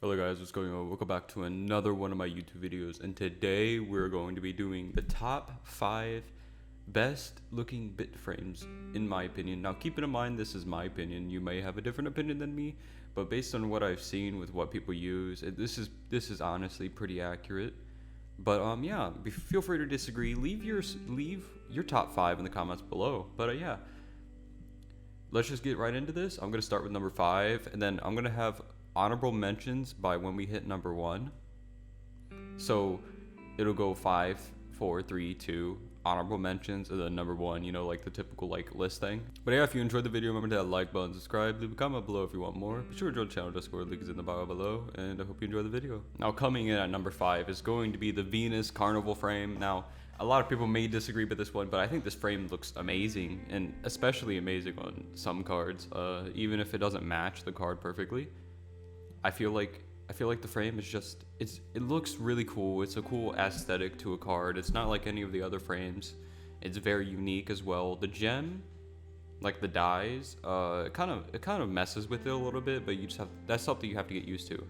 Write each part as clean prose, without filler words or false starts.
Hello guys, what's going on? Welcome back to another one of my YouTube videos, and today we're going to be doing the top 5 best looking bit frames in my opinion. Now keeping in mind this is my opinion, you may have a different opinion than me, but based on what I've seen with what people use, this is honestly pretty accurate. But yeah, feel free to disagree. Leave your top 5 in the comments below. But yeah, let's just get right into this. I'm gonna start with number 5, and then I'm gonna have honorable mentions by when we hit number 1. So it'll go 5, 4, 3, 2, honorable mentions, and then number 1, you know, like the typical like list thing. But yeah, if you enjoyed the video, remember to hit that like button, subscribe, leave a comment below if you want more. Be sure to join the channel, Discord, link is in the bio below, and I hope you enjoy the video. Now coming in at number 5 is going to be the VENICE Carnival frame. Now a lot of people may disagree with this one, but I think this frame looks amazing, and especially amazing on some cards, even if it doesn't match the card perfectly. I feel like the frame is just, it looks really cool. It's a cool aesthetic to a card. It's not like any of the other frames. It's very unique as well. The gem, like the dies, it kind of messes with it a little bit, but that's something you have to get used to.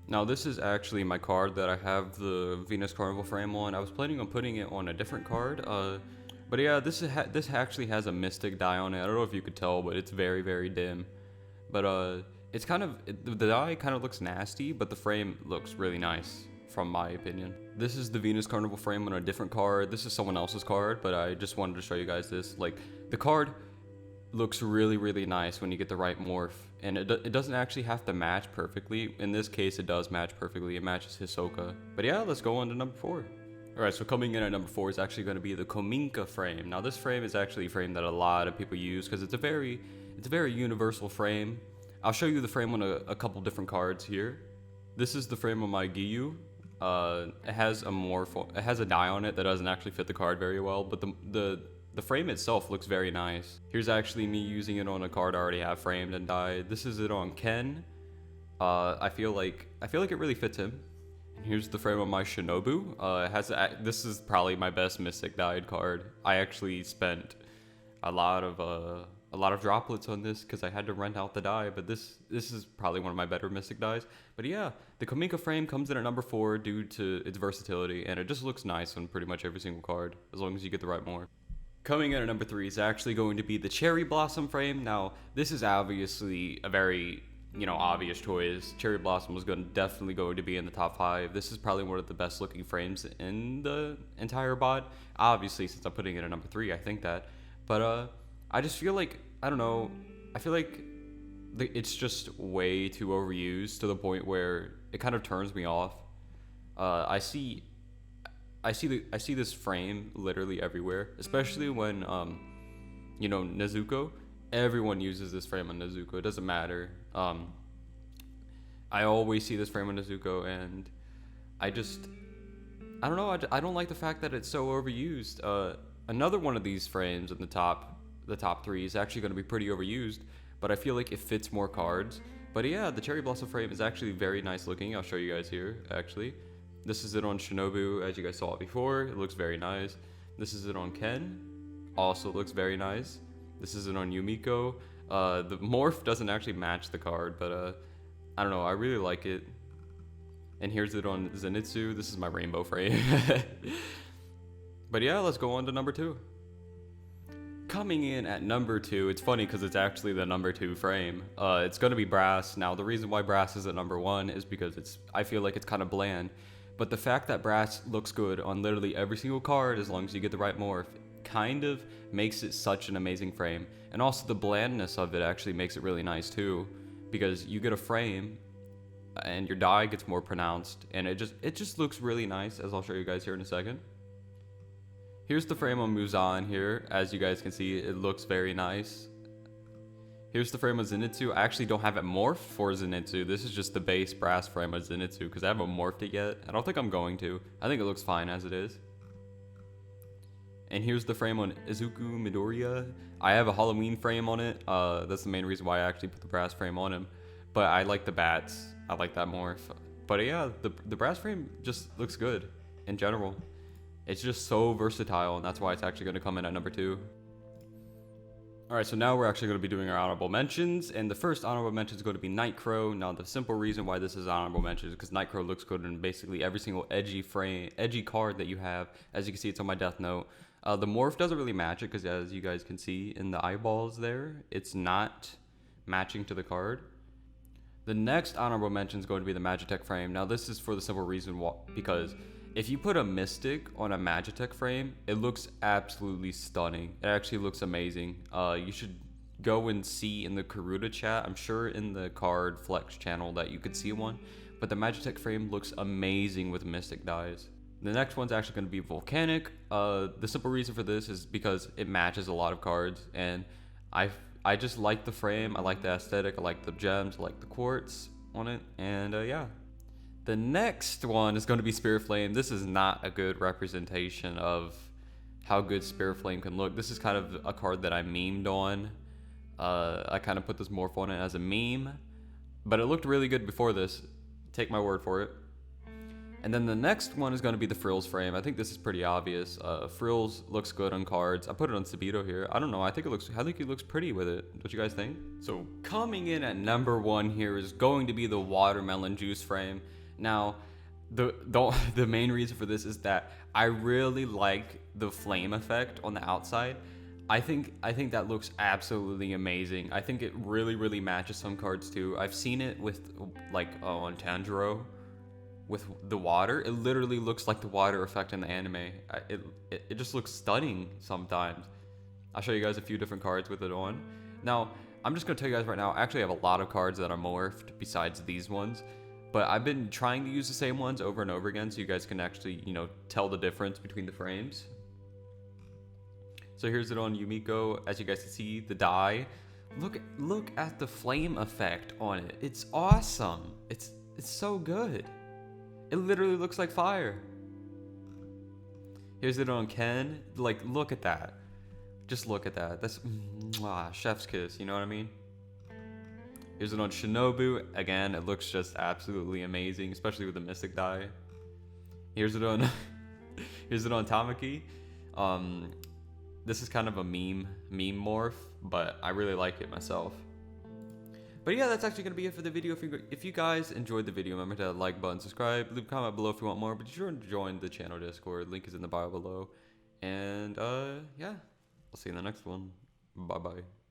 Now this is actually my card that I have the VENICE Carnival frame on. I was planning on putting it on a different card, but yeah, this actually has a mystic die on it. I don't know if you could tell, but it's very, very dim. But it's the die kind of looks nasty, but the frame looks really nice, from my opinion. This is the VENICE Carnival frame on a different card. This is someone else's card, but I just wanted to show you guys this. Like, the card looks really, really nice when you get the right morph, and it doesn't actually have to match perfectly. In this case, it does match perfectly. It matches Hisoka. But yeah, let's go on to number 4. Alright, so coming in at number 4 is actually going to be the KOMINKA frame. Now this frame is actually a frame that a lot of people use because it's a very universal frame. I'll show you the frame on a couple different cards here. This is the frame on my Giyu. It has a die on it that doesn't actually fit the card very well, but the frame itself looks very nice. Here's actually me using it on a card I already have framed and died. This is it on Ken. I feel like it really fits him. And here's the frame on my Shinobu. This is probably my best Mystic dyed card. I actually spent a lot of droplets on this because I had to rent out the die, but this is probably one of my better Mystic dies. But yeah, the KOMINKA frame comes in at number 4 due to its versatility, and it just looks nice on pretty much every single card, as long as you get the right morph. Coming in at number 3 is actually going to be the Cherry Blossom frame. Now, this is obviously a very, obvious choice. Cherry Blossom was definitely going to be in the top 5. This is probably one of the best looking frames in the entire bot. Obviously, since I'm putting it at number 3, I think that. But I just feel like, I don't know, I feel like it's just way too overused to the point where it kind of turns me off. I see this frame literally everywhere, especially when Nezuko. Everyone uses this frame on Nezuko. It doesn't matter. I always see this frame on Nezuko, and I don't know. I don't like the fact that it's so overused. Another one of these frames in the top 3 is actually going to be pretty overused, but I feel like it fits more cards. But yeah, the Cherry Blossom frame is actually very nice looking. I'll show you guys here, actually. This is it on Shinobu, as you guys saw it before. It looks very nice. This is it on Ken. Also looks very nice. This is it on Yumiko. The morph doesn't actually match the card, but I don't know, I really like it. And here's it on Zenitsu. This is my rainbow frame. But yeah, let's go on to number 2. Coming in at number 2, it's funny because it's actually the number 2 frame. It's going to be Brass. Now, the reason why Brass is at number 1 is because I feel like it's kind of bland. But the fact that Brass looks good on literally every single card, as long as you get the right morph, kind of makes it such an amazing frame. And also the blandness of it actually makes it really nice too, because you get a frame and your die gets more pronounced, and it just looks really nice, as I'll show you guys here in a second. Here's the frame on Muzan here. As you guys can see, it looks very nice. Here's the frame of Zenitsu. I actually don't have it morphed for Zenitsu. This is just the base Brass frame of Zenitsu because I haven't morphed it yet. I don't think I'm going to. I think it looks fine as it is. And here's the frame on Izuku Midoriya. I have a Halloween frame on it. That's the main reason why I actually put the Brass frame on him. But I like the bats. I like that morph. But yeah, the Brass frame just looks good in general. It's just so versatile, and that's why it's actually going to come in at number 2. Alright, so now we're actually going to be doing our honorable mentions, and the first honorable mention is going to be Nightcrow. Now, the simple reason why this is honorable mention is because Nightcrow looks good in basically every single edgy card that you have. As you can see, it's on my Death Note. The morph doesn't really match it, because as you guys can see in the eyeballs there, it's not matching to the card. The next honorable mention is going to be the MAGITEK frame. Now, this is for the simple reason because if you put a Mystic on a MAGITEK frame, it looks absolutely stunning. It actually looks amazing. You should go and see in the Karuta chat. I'm sure in the card flex channel that you could see one. But the MAGITEK frame looks amazing with Mystic dyes. The next one's actually going to be VOLCANIC. The simple reason for this is because it matches a lot of cards. And I just like the frame. I like the aesthetic. I like the gems. I like the quartz on it. And yeah. The next one is going to be Spirit Flame. This is not a good representation of how good Spirit Flame can look. This is kind of a card that I memed on. I kind of put this morph on it as a meme, but it looked really good before this. Take my word for it. And then the next one is going to be the Frills frame. I think this is pretty obvious. Frills looks good on cards. I put it on Sabito here. I don't know. I think it looks pretty with it. Don't you guys think? So coming in at number 1 here is going to be the Watermelon Juice frame. Now, the main reason for this is that I really like the flame effect on the outside. I think that looks absolutely amazing. I think it really matches some cards too. I've seen it with like on Tanjiro with the water. It literally looks like the water effect in the anime. It just looks stunning sometimes. I'll show you guys a few different cards with it on. Now, I'm just gonna tell you guys right now, I actually have a lot of cards that are morphed besides these ones. But I've been trying to use the same ones over and over again so you guys can actually, tell the difference between the frames. So here's it on Yumiko. As you guys can see, the dye. Look at the flame effect on it. It's awesome. It's so good. It literally looks like fire. Here's it on Ken. Like, look at that. Just look at that. That's chef's kiss, you know what I mean? Here's it on Shinobu. Again, it looks just absolutely amazing, especially with the Mystic dye. Here's it on Tamaki. This is kind of a meme morph, but I really like it myself. But yeah, that's actually gonna be it for the video. If you guys enjoyed the video, remember to like button, subscribe, leave a comment below if you want more. But be sure to join the channel Discord. Link is in the bio below. And yeah, I'll see you in the next one. Bye bye.